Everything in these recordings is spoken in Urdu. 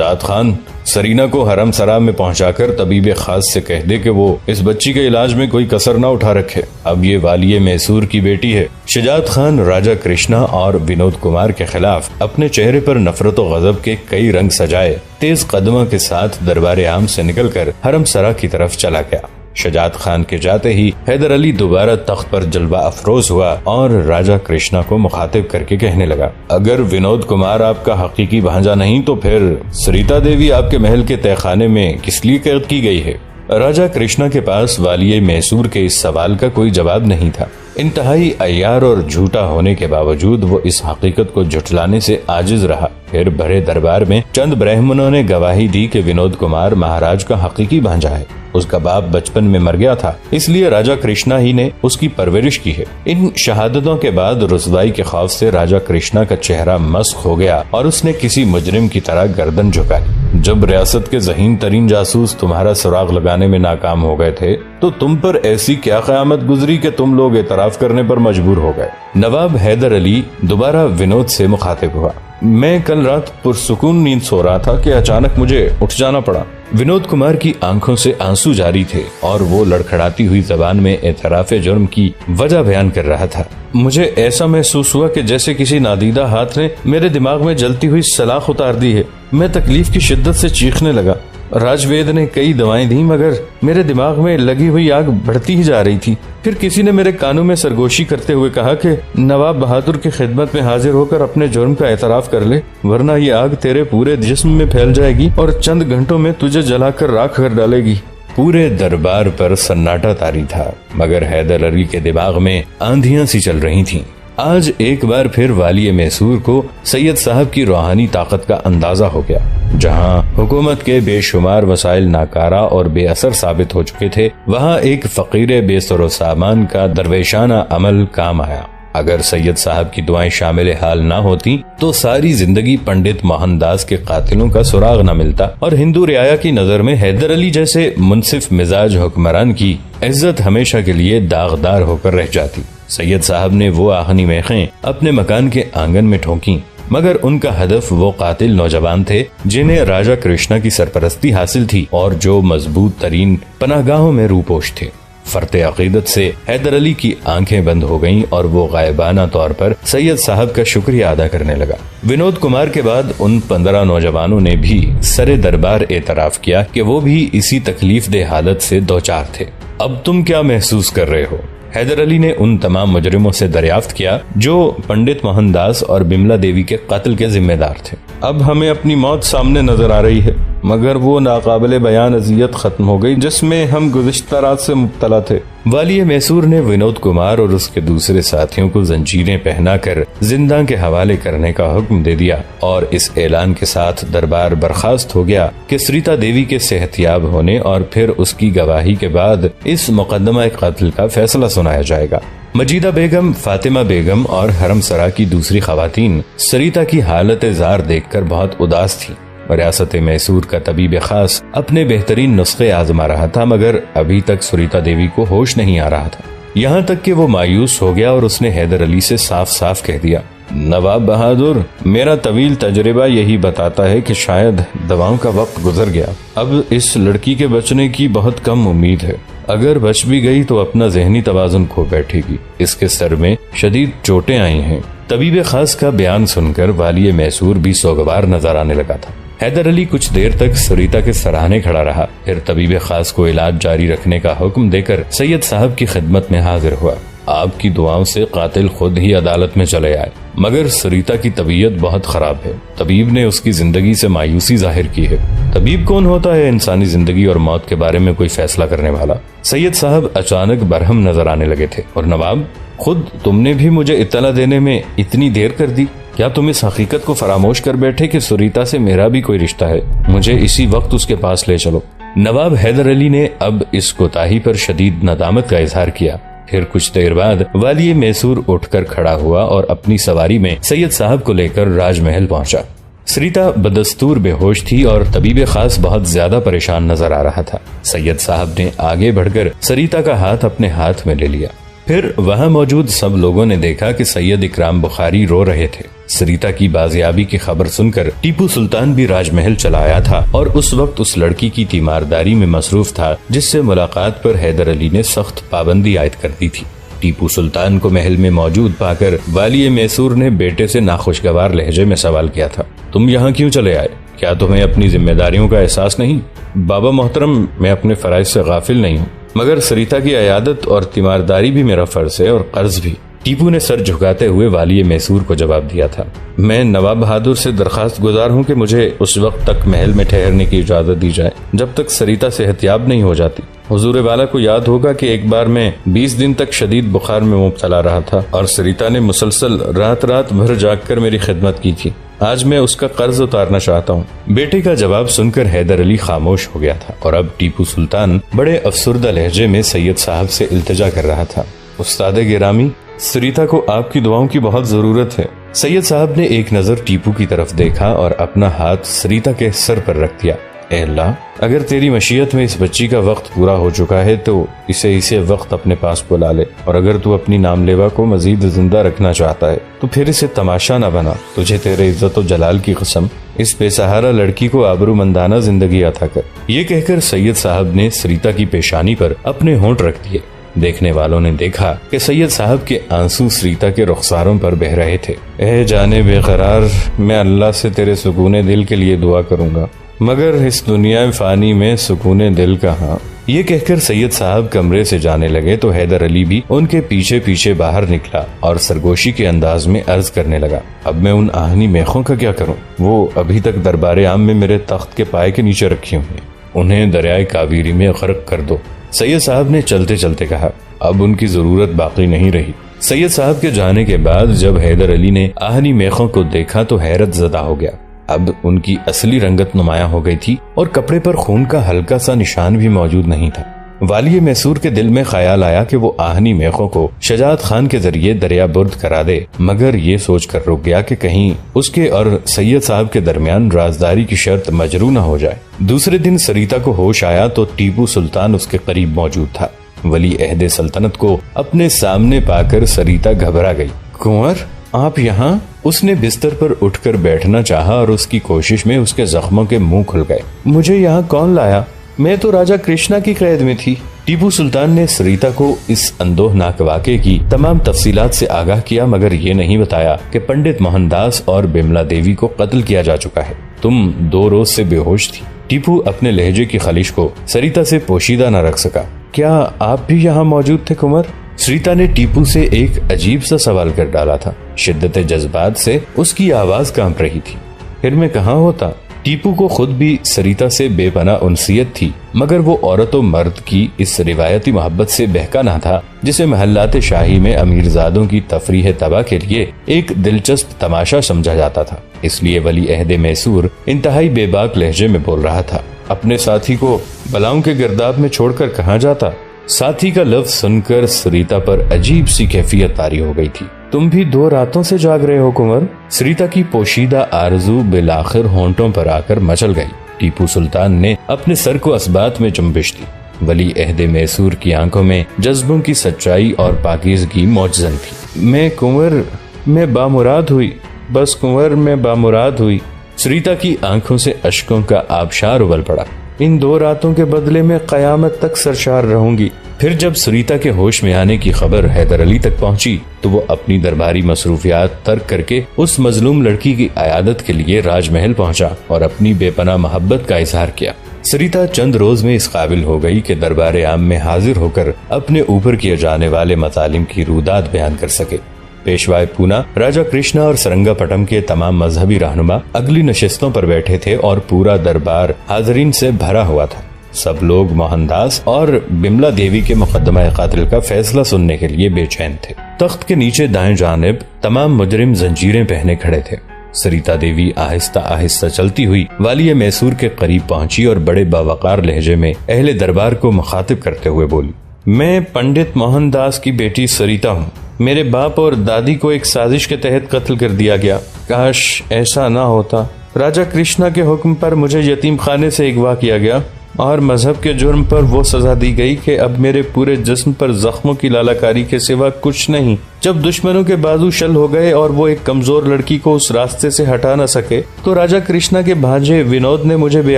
شجاعت خان، سرینا کو حرم سرا میں پہنچا کر طبیب خاص سے کہہ دے کہ وہ اس بچی کے علاج میں کوئی کسر نہ اٹھا رکھے، اب یہ والی میسور کی بیٹی ہے۔ شجاعت خان راجہ کرشنا اور ونود کمار کے خلاف اپنے چہرے پر نفرت و غضب کے کئی رنگ سجائے تیز قدموں کے ساتھ دربار عام سے نکل کر حرم سرا کی طرف چلا گیا۔ شجاعت خان کے جاتے ہی حیدر علی دوبارہ تخت پر جلوہ افروز ہوا اور راجہ کرشنا کو مخاطب کر کے کہنے لگا، اگر ونود کمار آپ کا حقیقی بھانجا نہیں تو پھر سریتا دیوی آپ کے محل کے تہہ خانے میں کس لیے قید کی گئی ہے؟ راجہ کرشنا کے پاس والی میسور کے اس سوال کا کوئی جواب نہیں تھا۔ انتہائی عیار اور جھوٹا ہونے کے باوجود وہ اس حقیقت کو جھٹلانے سے عاجز رہا۔ پھر بڑے دربار میں چند برہمنوں نے گواہی دی کہ ونود کمار مہاراج کا حقیقی بھانجا ہے، اس کا باپ بچپن میں مر گیا تھا، اس لیے راجہ کرشنا ہی نے اس کی پرورش کی ہے۔ ان شہادتوں کے بعد رسوائی کے خوف سے راجہ کرشنا کا چہرہ مسخ ہو گیا اور اس نے کسی مجرم کی طرح گردن جھکائی۔ جب ریاست کے ذہین ترین جاسوس تمہارا سراغ لگانے میں ناکام ہو گئے تھے تو تم پر ایسی کیا قیامت گزری کہ تم لوگ اعتراف کرنے پر مجبور ہو گئے؟ نواب حیدر علی دوبارہ ونود سے مخاطب ہوا، میں کل رات پرسکون نیند سو رہا تھا کہ اچانک مجھے اٹھ جانا پڑا۔ ونود کمار کی آنکھوں سے آنسو جاری تھے اور وہ لڑکھڑاتی ہوئی زبان میں اعتراف جرم کی وجہ بیان کر رہا تھا۔ مجھے ایسا محسوس ہوا کہ جیسے کسی نادیدہ ہاتھ نے میرے دماغ میں جلتی ہوئی سلاخ اتار دی ہے۔ میں تکلیف کی شدت سے چیخنے لگا۔ راج وید نے کئی دوائیں دی مگر میرے دماغ میں لگی ہوئی آگ بڑھتی ہی جا رہی تھی۔ پھر کسی نے میرے کانوں میں سرگوشی کرتے ہوئے کہا کہ نواب بہادر کی خدمت میں حاضر ہو کر اپنے جرم کا اعتراف کر لے، ورنہ یہ آگ تیرے پورے جسم میں پھیل جائے گی اور چند گھنٹوں میں تجھے جلا کر راکھ کر ڈالے گی۔ پورے دربار پر سناٹا طاری تھا مگر حیدر علی کے دماغ میں آندھیاں سی چل رہی تھیں۔ آج ایک بار پھر والی میسور کو سید صاحب کی روحانی طاقت کا اندازہ ہو گیا۔ جہاں حکومت کے بے شمار وسائل ناکارہ اور بے اثر ثابت ہو چکے تھے، وہاں ایک فقیر بے سر و سامان کا درویشانہ عمل کام آیا۔ اگر سید صاحب کی دعائیں شامل حال نہ ہوتی تو ساری زندگی پنڈت موہن داس کے قاتلوں کا سراغ نہ ملتا اور ہندو رعایا کی نظر میں حیدر علی جیسے منصف مزاج حکمران کی عزت ہمیشہ کے لیے داغدار ہو کر رہ جاتی۔ سید صاحب نے وہ آہنی میخیں اپنے مکان کے آنگن میں ٹھونکیں مگر ان کا ہدف وہ قاتل نوجوان تھے جنہیں راجہ کرشنا کی سرپرستی حاصل تھی اور جو مضبوط ترین پناہ گاہوں میں روپوش تھے۔ فرط عقیدت سے حیدر علی کی آنکھیں بند ہو گئیں اور وہ غائبانہ طور پر سید صاحب کا شکریہ ادا کرنے لگا۔ ونود کمار کے بعد ان 15 نوجوانوں نے بھی سر دربار اعتراف کیا کہ وہ بھی اسی تکلیف دہ حالت سے دوچار تھے۔ اب تم کیا محسوس کر رہے ہو؟ حیدر علی نے ان تمام مجرموں سے دریافت کیا جو پنڈت موہن داس اور بملا دیوی کے قتل کے ذمہ دار تھے۔ اب ہمیں اپنی موت سامنے نظر آ رہی ہے مگر وہ ناقابل بیان اذیت ختم ہو گئی جس میں ہم گزشتہ رات سے مبتلا تھے۔ والی میسور نے ونود کمار اور اس کے دوسرے ساتھیوں کو زنجیریں پہنا کر زنداں کے حوالے کرنے کا حکم دے دیا اور اس اعلان کے ساتھ دربار برخاست ہو گیا کہ سریتا دیوی کے صحت یاب ہونے اور پھر اس کی گواہی کے بعد اس مقدمہ قتل کا فیصلہ سنایا جائے گا۔ مجیدہ بیگم، فاطمہ بیگم اور حرم سرا کی دوسری خواتین سریتا کی حالت زار دیکھ کر بہت اداس تھی۔ ریاست میسور کا طبیب خاص اپنے بہترین نسخے آزما رہا تھا مگر ابھی تک سریتا دیوی کو ہوش نہیں آ رہا تھا، یہاں تک کہ وہ مایوس ہو گیا اور اس نے حیدر علی سے صاف صاف کہہ دیا، نواب بہادر، میرا طویل تجربہ یہی بتاتا ہے کہ شاید دواؤں کا وقت گزر گیا، اب اس لڑکی کے بچنے کی بہت کم امید ہے، اگر بچ بھی گئی تو اپنا ذہنی توازن کھو بیٹھے گی، اس کے سر میں شدید چوٹیں آئی ہیں۔ طبیب خاص کا بیان سن کر والی میسور بھی سوگوار نظر آنے لگا تھا۔ حیدر علی کچھ دیر تک سریتا کے سراہنے کھڑا رہا، پھر طبیب خاص کو علاج جاری رکھنے کا حکم دے کر سید صاحب کی خدمت میں حاضر ہوا۔ آپ کی دعاؤں سے قاتل خود ہی عدالت میں چلے آئے مگر سریتا کی طبیعت بہت خراب ہے۔ طبیب نے اس کی زندگی سے مایوسی ظاہر کی ہے۔ طبیب کون ہوتا ہے انسانی زندگی اور موت کے بارے میں کوئی فیصلہ کرنے والا؟ سید صاحب اچانک برہم نظر آنے لگے تھے۔ اور نواب، خود تم نے بھی مجھے اطلاع دینے میں اتنی دیر کر دی، کیا تم اس حقیقت کو فراموش کر بیٹھے کہ سریتا سے میرا بھی کوئی رشتہ ہے؟ مجھے اسی وقت اس کے پاس لے چلو۔ نواب حیدر علی نے اب اس کوتاہی پر شدید ندامت کا اظہار کیا۔ پھر کچھ دیر بعد والی میسور اٹھ کر کھڑا ہوا اور اپنی سواری میں سید صاحب کو لے کر راج محل پہنچا۔ سریتا بدستور بے ہوش تھی اور طبیب خاص بہت زیادہ پریشان نظر آ رہا تھا۔ سید صاحب نے آگے بڑھ کر سریتا کا ہاتھ اپنے ہاتھ میں لے لیا۔ پھر وہاں موجود سب لوگوں نے دیکھا کہ سید اکرام بخاری رو رہے تھے۔ سریتا کی بازیابی کی خبر سن کر ٹیپو سلطان بھی راج محل چلا آیا تھا اور اس وقت اس لڑکی کی تیمارداری میں مصروف تھا جس سے ملاقات پر حیدر علی نے سخت پابندی عائد کر دی تھی۔ ٹیپو سلطان کو محل میں موجود پا کر والی میسور نے بیٹے سے ناخوشگوار لہجے میں سوال کیا تھا، تم یہاں کیوں چلے آئے؟ کیا تمہیں اپنی ذمہ داریوں کا احساس نہیں؟ بابا محترم، میں اپنے فرائض سے غافل نہیں ہوں، مگر سریتا کی عیادت اور تیمارداری بھی میرا فرض ہے اور قرض بھی۔ ٹیپو نے سر جھکاتے ہوئے والی میسور کو جواب دیا تھا، میں نواب بہادر سے درخواست گزار ہوں کہ مجھے اس وقت تک محل میں ٹھہرنے کی اجازت دی جائے جب تک سریتا صحتیاب نہیں ہو جاتی۔ حضور والا کو یاد ہوگا کہ ایک بار میں 20 دن تک شدید بخار میں مبتلا رہا تھا اور سریتا نے مسلسل رات بھر جاگ کر میری خدمت کی تھی۔ آج میں اس کا قرض اتارنا چاہتا ہوں۔ بیٹے کا جواب سن کر حیدر علی خاموش ہو گیا تھا اور اب ٹیپو سلطان بڑے افسردہ لہجے میں سید صاحب سے التجا کر رہا تھا، استاد گرامی، سریتا کو آپ کی دعاؤں کی بہت ضرورت ہے۔ سید صاحب نے ایک نظر ٹیپو کی طرف دیکھا اور اپنا ہاتھ سریتا کے سر پر رکھ دیا۔ اے اللہ، اگر تیری مشیت میں اس بچی کا وقت پورا ہو چکا ہے تو اسے وقت اپنے پاس بلا لے، اور اگر تو اپنی نام لیوا کو مزید زندہ رکھنا چاہتا ہے تو پھر اسے تماشا نہ بنا۔ تجھے تیرے عزت و جلال کی قسم اس بے سہارا لڑکی کو آبرو مندانہ زندگی عطا کر۔ یہ کہہ کر سید صاحب نے سریتا کی پیشانی پر اپنے ہونٹ رکھ دیے۔ دیکھنے والوں نے دیکھا کہ سید صاحب کے آنسو سریتا کے رخساروں پر بہ رہے تھے۔ اے جانے بے قرار، میں اللہ سے تیرے سکون دل کے لیے دعا کروں گا، مگر اس دنیا فانی میں سکون دل کہاں۔ یہ کہہ کر سید صاحب کمرے سے جانے لگے تو حیدر علی بھی ان کے پیچھے پیچھے باہر نکلا اور سرگوشی کے انداز میں عرض کرنے لگا، اب میں ان آہنی میخوں کا کیا کروں؟ وہ ابھی تک دربار عام میں میرے تخت کے پائے کے نیچے رکھی ہوئی ہیں، انہیں دریائے کاویری میں غرق کر دو۔ سید صاحب نے چلتے چلتے کہا، اب ان کی ضرورت باقی نہیں رہی۔ سید صاحب کے جانے کے بعد جب حیدر علی نے آہنی میخوں کو دیکھا تو حیرت زدہ ہو گیا۔ اب ان کی اصلی رنگت نمایاں ہو گئی تھی اور کپڑے پر خون کا ہلکا سا نشان بھی موجود نہیں تھا۔ والی میسور کے دل میں خیال آیا کہ وہ آہنی میخوں کو شجاعت خان کے ذریعے دریا برد کرا دے، مگر یہ سوچ کر رک گیا کہ کہیں اس کے اور سید صاحب کے درمیان رازداری کی شرط مجروح نہ ہو جائے۔ دوسرے دن سریتا کو ہوش آیا تو ٹیپو سلطان اس کے قریب موجود تھا۔ ولی عہد سلطنت کو اپنے سامنے پا کر سریتا گھبرا گئی۔ کنور، آپ یہاں؟ اس نے بستر پر اٹھ کر بیٹھنا چاہا اور اس کی کوشش میں اس کے زخموں کے منہ کھل گئے۔ مجھے یہاں کون لایا؟ میں تو راجہ کرشنا کی قید میں تھی۔ ٹیپو سلطان نے سریتا کو اس اندوہناک واقعے کی تمام تفصیلات سے آگاہ کیا، مگر یہ نہیں بتایا کہ پنڈت موہن داس اور بملا دیوی کو قتل کیا جا چکا ہے۔ تم 2 روز سے بے ہوش تھی۔ ٹیپو اپنے لہجے کی خلش کو سریتا سے پوشیدہ نہ رکھ سکا۔ کیا آپ بھی یہاں موجود تھے کنور؟ سریتا نے ٹیپو سے ایک عجیب سا سوال کر ڈالا تھا۔ شدت جذبات سے اس کی آواز کانپ رہی تھی۔ پھر میں کہاں ہوتا؟ ٹیپو کو خود بھی سریتا سے بے پناہ انسیت تھی، مگر وہ عورت و مرد کی اس روایتی محبت سے بہکا نہ تھا جسے محلات شاہی میں امیرزادوں کی تفریح طبع کے لیے ایک دلچسپ تماشا سمجھا جاتا تھا۔ اس لیے ولی عہد میسور انتہائی بے باک لہجے میں بول رہا تھا، اپنے ساتھی کو بلاؤں کے گرداب میں چھوڑ کر کہاں جاتا؟ ساتھی کا لفظ سن کر سریتا پر عجیب سی کیفیت طاری ہو گئی تھی۔ تم بھی 2 راتوں سے جاگ رہے ہو کنور؟ سریتا کی پوشیدہ آرزو بالآخر ہونٹوں پر آ کر مچل گئی۔ ٹیپو سلطان نے اپنے سر کو اسبات میں چنبش دی۔ ولی عہد میسور کی آنکھوں میں جذبوں کی سچائی اور پاکیزگی موجزن تھی۔ میں کنور، میں بامراد ہوئی، بس کنور میں بامراد ہوئی۔ سریتا کی آنکھوں سے اشکوں کا آبشار ابل پڑا۔ ان 2 راتوں کے بدلے میں قیامت تک سرشار رہوں گی۔ پھر جب سریتا کے ہوش میں آنے کی خبر حیدر علی تک پہنچی تو وہ اپنی درباری مصروفیات ترک کر کے اس مظلوم لڑکی کی عیادت کے لیے راج محل پہنچا اور اپنی بے پناہ محبت کا اظہار کیا۔ سریتا چند روز میں اس قابل ہو گئی کہ دربار عام میں حاضر ہو کر اپنے اوپر کیے جانے والے مظالم کی رودات بیان کر سکے۔ پیشوائے پونا راجہ کرشنا اور سرنگا پٹم کے تمام مذہبی رہنما اگلی نشستوں پر بیٹھے تھے اور پورا دربار حاضرین سے بھرا ہوا تھا۔ سب لوگ موہن داس اور بملا دیوی کے مقدمہ قاتل کا فیصلہ سننے کے لیے بے چین تھے۔ تخت کے نیچے دائیں جانب تمام مجرم زنجیریں پہنے کھڑے تھے۔ سریتا دیوی آہستہ آہستہ چلتی ہوئی والی میسور کے قریب پہنچی اور بڑے باوقار لہجے میں اہل دربار کو مخاطب کرتے ہوئے بولی، میں پنڈت موہن داس کی بیٹی سریتا ہوں۔ میرے باپ اور دادی کو ایک سازش کے تحت قتل کر دیا گیا۔ کاش ایسا نہ ہوتا۔ راجہ کرشنا کے حکم پر مجھے یتیم خانے سے اغوا کیا گیا۔ اور مذہب کے جرم پر وہ سزا دی گئی کہ اب میرے پورے جسم پر زخموں کی لالہکاری کے سوا کچھ نہیں۔ جب دشمنوں کے بازو شل ہو گئے اور وہ ایک کمزور لڑکی کو اس راستے سے ہٹا نہ سکے تو راجا کرشنا کے بھانجے ونود نے مجھے بے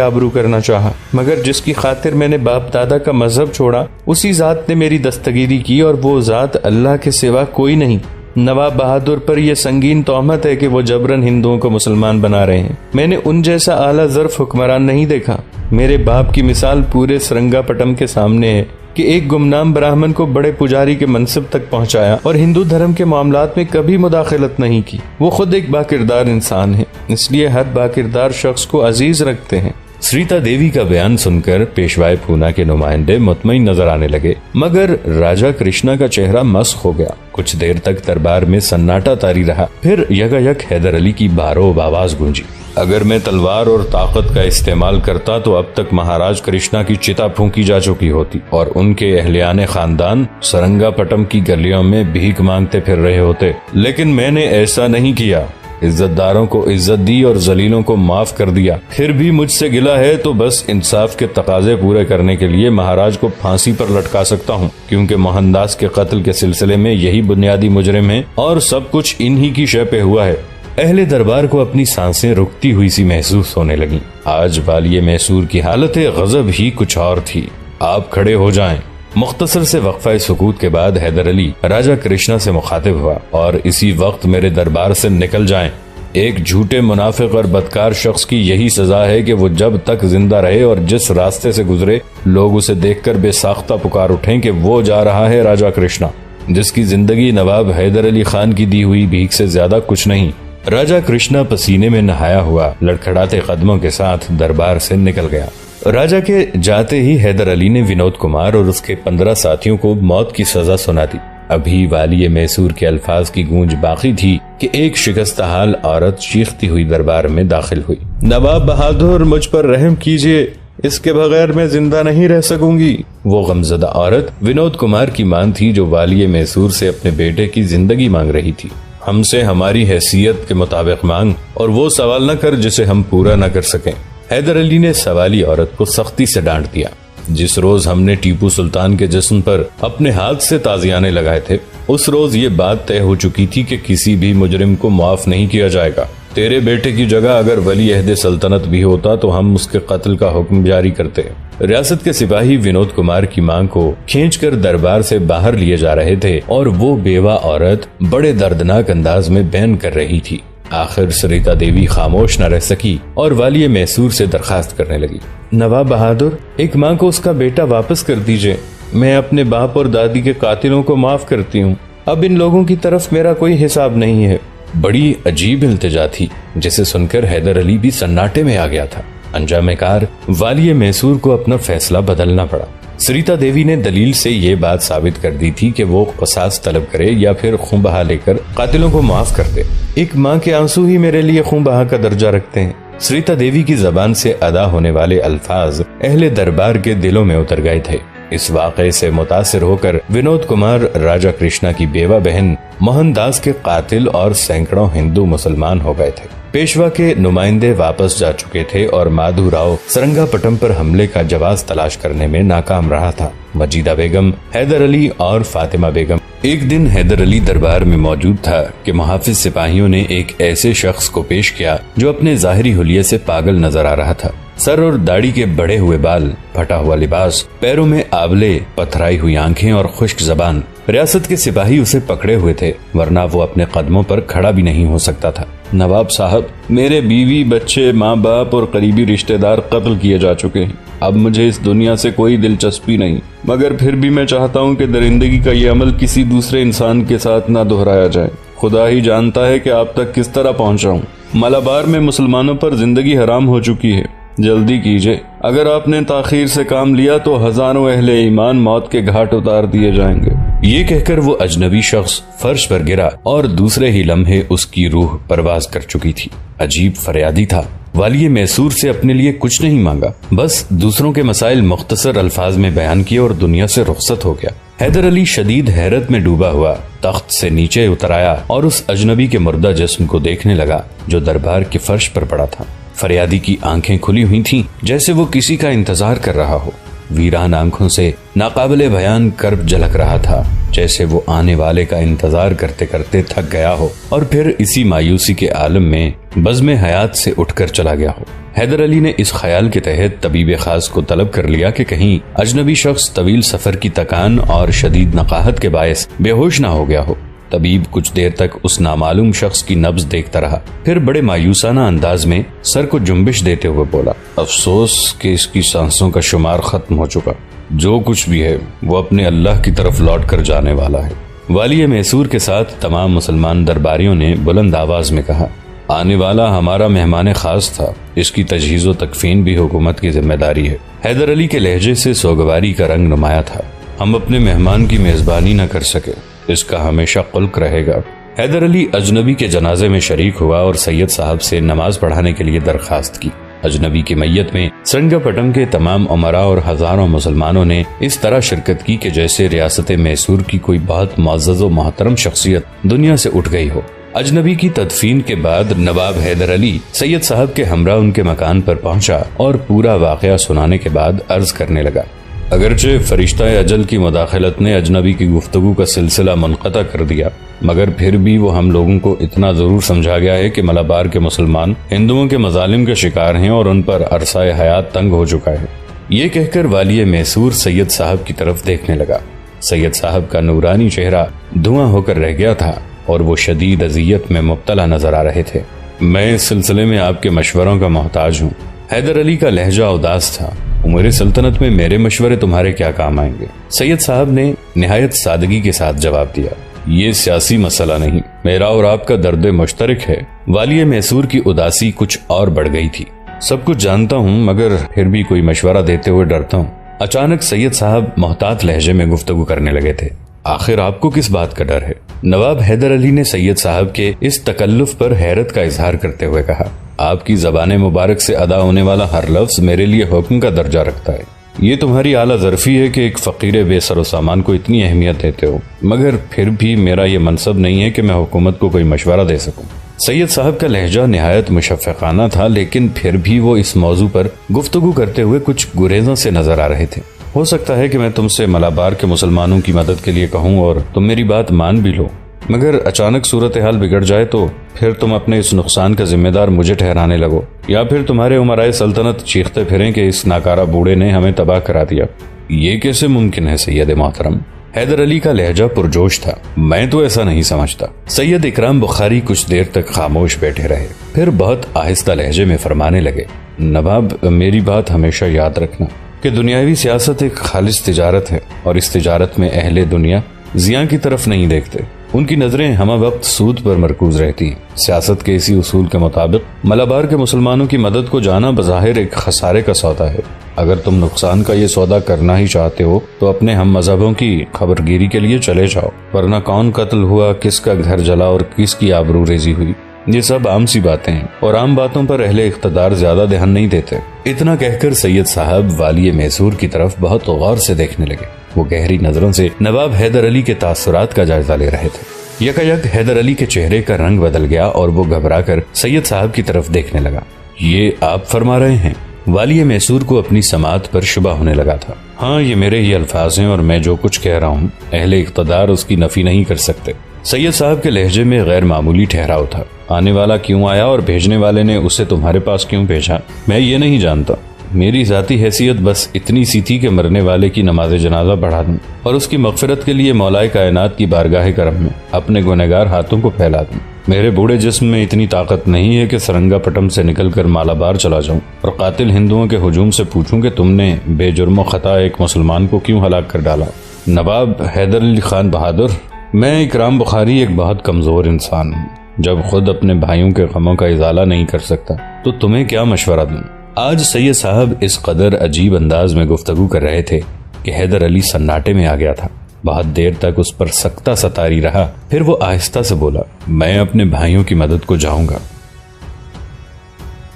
آبرو کرنا چاہا، مگر جس کی خاطر میں نے باپ دادا کا مذہب چھوڑا اسی ذات نے میری دستگیری کی، اور وہ ذات اللہ کے سوا کوئی نہیں۔ نواب بہادر پر یہ سنگین تہمت ہے کہ وہ جبرن ہندوؤں کو مسلمان بنا رہے ہیں۔ میں نے ان جیسا اعلیٰ ظرف حکمران نہیں دیکھا۔ میرے باپ کی مثال پورے سرنگا پٹم کے سامنے ہے کہ ایک گمنام براہمن کو بڑے پجاری کے منصب تک پہنچایا اور ہندو دھرم کے معاملات میں کبھی مداخلت نہیں کی۔ وہ خود ایک باکردار انسان ہے، اس لیے ہر باکردار شخص کو عزیز رکھتے ہیں۔ سریتا دیوی کا بیان سن کر پیشوائے پونا کے نمائندے مطمئن نظر آنے لگے، مگر راجا کرشنا کا چہرہ مسخ ہو گیا۔ کچھ دیر تک دربار میں سناٹا طاری رہا، پھر یکایک حیدر علی کی باروب آواز گونجی۔ اگر میں تلوار اور طاقت کا استعمال کرتا تو اب تک مہاراج کرشنا کی چتا پھونکی جا چکی ہوتی اور ان کے اہلیان خاندان سرنگا پٹم کی گلیوں میں بھیک مانگتے پھر رہے ہوتے، لیکن میں نے ایسا نہیں کیا۔ عزت داروں کو عزت دی اور ذلیلوں کو معاف کر دیا۔ پھر بھی مجھ سے گلا ہے تو بس انصاف کے تقاضے پورے کرنے کے لیے مہاراج کو پھانسی پر لٹکا سکتا ہوں، کیونکہ موہن داس کے قتل کے سلسلے میں یہی بنیادی مجرم ہیں اور سب کچھ انہی کی شے پہ ہوا ہے۔ اہل دربار کو اپنی سانسیں رکتی ہوئی سی محسوس ہونے لگیں۔ آج والی میسور کی حالت غضب ہی کچھ اور تھی۔ آپ کھڑے ہو جائیں۔ مختصر سے وقفہ سکوت کے بعد حیدر علی راجا کرشنا سے مخاطب ہوا، اور اسی وقت میرے دربار سے نکل جائیں۔ ایک جھوٹے منافق اور بدکار شخص کی یہی سزا ہے کہ وہ جب تک زندہ رہے اور جس راستے سے گزرے لوگ اسے دیکھ کر بے ساختہ پکار اٹھیں کہ وہ جا رہا ہے راجا کرشنا، جس کی زندگی نواب حیدر علی خان کی دی ہوئی بھیک سے زیادہ کچھ نہیں۔ راجا کرشنا پسینے میں نہایا ہوا لڑکھڑاتے قدموں کے ساتھ دربار سے نکل گیا۔ راجا کے جاتے ہی حیدر علی نے ونود کمار اور اس کے 15 ساتھیوں کو موت کی سزا سنا دی۔ ابھی والی میسور کے الفاظ کی گونج باقی تھی کہ ایک شکستہ حال عورت چیختی ہوئی دربار میں داخل ہوئی۔ نواب بہادر، مجھ پر رحم کیجیے، اس کے بغیر میں زندہ نہیں رہ سکوں گی۔ وہ غمزدہ عورت ونود کمار کی ماں تھی جو والی میسور سے اپنے بیٹے کی زندگی مانگ رہی تھی۔ ہم سے ہماری حیثیت کے مطابق مانگ اور وہ سوال نہ کر جسے ہم پورا نہ کر سکیں۔ حیدر علی نے سوالی عورت کو سختی سے ڈانٹ دیا۔ جس روز ہم نے ٹیپو سلطان کے جسم پر اپنے ہاتھ سے تازیانے لگائے تھے اس روز یہ بات طے ہو چکی تھی کہ کسی بھی مجرم کو معاف نہیں کیا جائے گا۔ تیرے بیٹے کی جگہ اگر ولی عہد سلطنت بھی ہوتا تو ہم اس کے قتل کا حکم جاری کرتے۔ ریاست کے سپاہی ونود کمار کی ماں کو کھینچ کر دربار سے باہر لیے جا رہے تھے اور وہ بیوہ عورت بڑے دردناک انداز میں بین کر رہی تھی۔ آخر سریتا دیوی خاموش نہ رہ سکی اور والی میسور سے درخواست کرنے لگی، نواب بہادر، ایک ماں کو اس کا بیٹا واپس کر دیجئے۔ میں اپنے باپ اور دادی کے قاتلوں کو معاف کرتی ہوں، اب ان لوگوں کی طرف میرا کوئی حساب نہیں ہے۔ بڑی عجیب التجا تھی جسے سن کر حیدر علی بھی سناٹے میں آ گیا تھا۔ انجام کار والی میسور کو اپنا فیصلہ بدلنا پڑا۔ سریتا دیوی نے دلیل سے یہ بات ثابت کر دی تھی کہ وہ قصاص طلب کرے یا پھر خون بہا لے کر قاتلوں کو معاف کر دے۔ ایک ماں کے آنسو ہی میرے لیے خون بہا کا درجہ رکھتے ہیں۔ سریتا دیوی کی زبان سے ادا ہونے والے الفاظ اہل دربار کے دلوں میں اتر گئے تھے۔ اس واقعے سے متاثر ہو کر ونود کمار راجا کرشنا کی بیوہ بہن موہن داس کے قاتل اور سینکڑوں ہندو مسلمان ہو گئے تھے۔ پیشوا کے نمائندے واپس جا چکے تھے اور مادھو راؤ سرنگا پٹم پر حملے کا جواز تلاش کرنے میں ناکام رہا تھا۔ مجیدہ بیگم، حیدر علی اور فاطمہ بیگم۔ ایک دن حیدر علی دربار میں موجود تھا کہ محافظ سپاہیوں نے ایک ایسے شخص کو پیش کیا جو اپنے ظاہری حلیے سے پاگل نظر آ رہا تھا۔ سر اور داڑھی کے بڑے ہوئے بال، پھٹا ہوا لباس، پیروں میں آبلے، پتھرائی ہوئی آنکھیں اور خشک زبان۔ ریاست کے سپاہی اسے پکڑے ہوئے تھے ورنہ وہ اپنے قدموں پر کھڑا بھی نہیں ہو سکتا تھا۔ نواب صاحب، میرے بیوی، بچے، ماں باپ اور قریبی رشتہ دار قتل کیے جا چکے ہیں۔ اب مجھے اس دنیا سے کوئی دلچسپی نہیں، مگر پھر بھی میں چاہتا ہوں کہ درندگی کا یہ عمل کسی دوسرے انسان کے ساتھ نہ دہرایا جائے۔ خدا ہی جانتا ہے کہ آپ تک کس طرح پہنچا ہوں۔ مالابار میں مسلمانوں پر زندگی حرام ہو چکی ہے، جلدی کیجئے۔ اگر آپ نے تاخیر سے کام لیا تو ہزاروں اہل ایمان موت کے گھاٹ اتار دیے جائیں گے۔ یہ کہہ کر وہ اجنبی شخص فرش پر گرا اور دوسرے ہی لمحے اس کی روح پرواز کر چکی تھی۔ عجیب فریادی تھا۔ والی میسور سے اپنے لیے کچھ نہیں مانگا، بس دوسروں کے مسائل مختصر الفاظ میں بیان کیے اور دنیا سے رخصت ہو گیا۔ حیدر علی شدید حیرت میں ڈوبا ہوا تخت سے نیچے اتر آیا اور اس اجنبی کے مردہ جسم کو دیکھنے لگا جو دربار کے فرش پر پڑا تھا۔ فریادی کی آنکھیں کھلی ہوئی تھیں جیسے وہ کسی کا انتظار کر رہا ہو۔ ویران آنکھوں سے ناقابل بیان کرب جھلک رہا تھا، جیسے وہ آنے والے کا انتظار کرتے کرتے تھک گیا ہو اور پھر اسی مایوسی کے عالم میں بزم حیات سے اٹھ کر چلا گیا ہو۔ حیدر علی نے اس خیال کے تحت طبیب خاص کو طلب کر لیا کہ کہیں اجنبی شخص طویل سفر کی تکان اور شدید نقاہت کے باعث بے ہوش نہ ہو گیا ہو۔ طبیب کچھ دیر تک اس نامعلوم شخص کی نبض دیکھتا رہا، پھر بڑے مایوسانہ انداز میں سر کو جنبش دیتے ہوئے بولا، افسوس کہ اس کی سانسوں کا شمار ختم ہو چکا، جو کچھ بھی ہے وہ اپنے اللہ کی طرف لوٹ کر جانے والا ہے۔ والی میسور کے ساتھ تمام مسلمان درباریوں نے بلند آواز میں کہا، آنے والا ہمارا مہمان خاص تھا، اس کی تجہیز و تکفین بھی حکومت کی ذمہ داری ہے۔ حیدر علی کے لہجے سے سوگواری کا رنگ نمایاں تھا، ہم اپنے مہمان کی میزبانی نہ کر سکے، اس کا ہمیشہ قلق رہے گا۔ حیدر علی اجنبی کے جنازے میں شریک ہوا اور سید صاحب سے نماز پڑھانے کے لیے درخواست کی۔ اجنبی کی میت میں سرنگا پٹم کے تمام امراء اور ہزاروں مسلمانوں نے اس طرح شرکت کی کہ جیسے ریاست میسور کی کوئی بہت معزز و محترم شخصیت دنیا سے اٹھ گئی ہو۔ اجنبی کی تدفین کے بعد نواب حیدر علی سید صاحب کے ہمراہ ان کے مکان پر پہنچا اور پورا واقعہ سنانے کے بعد عرض کرنے لگا، اگرچہ فرشتہ اجل کی مداخلت نے اجنبی کی گفتگو کا سلسلہ منقطع کر دیا، مگر پھر بھی وہ ہم لوگوں کو اتنا ضرور سمجھا گیا ہے کہ ملابار کے مسلمان ہندوؤں کے مظالم کے شکار ہیں اور ان پر عرصہ حیات تنگ ہو چکا ہے۔ یہ کہہ کر والی میسور سید صاحب کی طرف دیکھنے لگا۔ سید صاحب کا نورانی چہرہ دھواں ہو کر رہ گیا تھا اور وہ شدید اذیت میں مبتلا نظر آ رہے تھے۔ میں اس سلسلے میں آپ کے مشوروں کا محتاج ہوں۔ حیدر علی کا لہجہ اداس تھا، عمر سلطنت میں میرے مشورے تمہارے کیا کام آئیں گے؟ سید صاحب نے نہایت سادگی کے ساتھ جواب دیا، یہ سیاسی مسئلہ نہیں، میرا اور آپ کا درد مشترک ہے۔ والی میسور کی اداسی کچھ اور بڑھ گئی تھی۔ سب کچھ جانتا ہوں مگر پھر بھی کوئی مشورہ دیتے ہوئے ڈرتا ہوں۔ اچانک سید صاحب محتاط لہجے میں گفتگو کرنے لگے تھے، آخر آپ کو کس بات کا ڈر ہے؟ نواب حیدر علی نے سید صاحب کے اس تکلف پر حیرت کا اظہار کرتے ہوئے کہا، آپ کی زبان مبارک سے ادا ہونے والا ہر لفظ میرے لیے حکم کا درجہ رکھتا ہے۔ یہ تمہاری اعلیٰ ظرفی ہے کہ ایک فقیر بے سر و سامان کو اتنی اہمیت دیتے ہو، مگر پھر بھی میرا یہ منصب نہیں ہے کہ میں حکومت کو کوئی مشورہ دے سکوں۔ سید صاحب کا لہجہ نہایت مشفقانہ تھا، لیکن پھر بھی وہ اس موضوع پر گفتگو کرتے ہوئے کچھ گریزوں سے نظر آ رہے تھے۔ ہو سکتا ہے کہ میں تم سے ملابار کے مسلمانوں کی مدد کے لیے کہوں اور تم میری بات مان بھی لو، مگر اچانک صورتحال بگڑ جائے تو پھر تم اپنے اس نقصان کا ذمہ دار مجھے ٹھہرانے لگو، یا پھر تمہارے عمرائے سلطنت چیختے پھریں کہ اس ناکارہ بوڑھے نے ہمیں تباہ کرا دیا۔ یہ کیسے ممکن ہے سید محترم؟ حیدر علی کا لہجہ پرجوش تھا، میں تو ایسا نہیں سمجھتا۔ سید اکرام بخاری کچھ دیر تک خاموش بیٹھے رہے، پھر بہت آہستہ لہجے میں فرمانے لگے، نواب میری بات ہمیشہ یاد رکھنا کہ دنیاوی سیاست ایک خالص تجارت ہے، اور اس تجارت میں اہل دنیا زیاں کی طرف نہیں دیکھتے، ان کی نظریں ہمہ وقت سود پر مرکوز رہتی ہیں۔ سیاست کے اسی اصول کے مطابق ملابار کے مسلمانوں کی مدد کو جانا بظاہر ایک خسارے کا سودا ہے۔ اگر تم نقصان کا یہ سودا کرنا ہی چاہتے ہو تو اپنے ہم مذہبوں کی خبرگیری کے لیے چلے جاؤ، ورنہ کون قتل ہوا، کس کا گھر جلا اور کس کی آبرو ریزی ہوئی، یہ سب عام سی باتیں ہیں، اور عام باتوں پر اہل اقتدار زیادہ دھیان نہیں دیتے۔ اتنا کہہ کر سید صاحب والی میسور کی طرف بہت غور سے دیکھنے لگے۔ وہ گہری نظروں سے نواب حیدر علی کے تاثرات کا جائزہ لے رہے تھے۔ یکایک حیدر علی کے چہرے کا رنگ بدل گیا اور وہ گھبرا کر سید صاحب کی طرف دیکھنے لگا۔ یہ آپ فرما رہے ہیں؟ والی میسور کو اپنی سماعت پر شبہ ہونے لگا تھا۔ ہاں، یہ میرے ہی الفاظ ہیں اور میں جو کچھ کہہ رہا ہوں اہل اقتدار اس کی نفی نہیں کر سکتے۔ سید صاحب کے لہجے میں غیر معمولی ٹھہراؤ تھا۔ آنے والا کیوں آیا اور بھیجنے والے نے اسے تمہارے پاس کیوں بھیجا، میں یہ نہیں جانتا۔ میری ذاتی حیثیت بس اتنی سی تھی کہ مرنے والے کی نماز جنازہ پڑھا دوں اور اس کی مغفرت کے لیے مولائے کائنات کی بارگاہ کرم میں اپنے گنہگار ہاتھوں کو پھیلا دوں۔ میرے بوڑھے جسم میں اتنی طاقت نہیں ہے کہ سرنگا پٹم سے نکل کر مالابار چلا جاؤں اور قاتل ہندوؤں کے ہجوم سے پوچھوں کہ تم نے بے جرم و خطا ایک مسلمان کو کیوں ہلاک کر ڈالا۔ نواب حیدر علی خان بہادر، میں اکرام بخاری ایک بہت کمزور انسان ہوں۔ جب خود اپنے بھائیوں کے غموں کا ازالہ نہیں کر سکتا تو تمہیں کیا مشورہ دوں؟ آج سید صاحب اس قدر عجیب انداز میں گفتگو کر رہے تھے کہ حیدر علی سناٹے میں آ گیا تھا۔ بہت دیر تک اس پر سکتہ ستاری رہا، پھر وہ آہستہ سے بولا، میں اپنے بھائیوں کی مدد کو جاؤں گا۔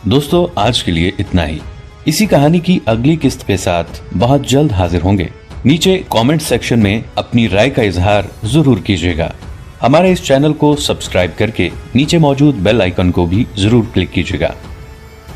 دوستو، آج کے لیے اتنا ہی۔ اسی کہانی کی اگلی قسط کے ساتھ بہت جلد حاضر ہوں گے۔ نیچے کامنٹ سیکشن میں اپنی رائے کا اظہار ضرور کیجیے گا۔ ہمارے اس چینل کو سبسکرائب کر کے نیچے موجود بیل آئیکن کو بھی ضرور کلک کیجیے گا۔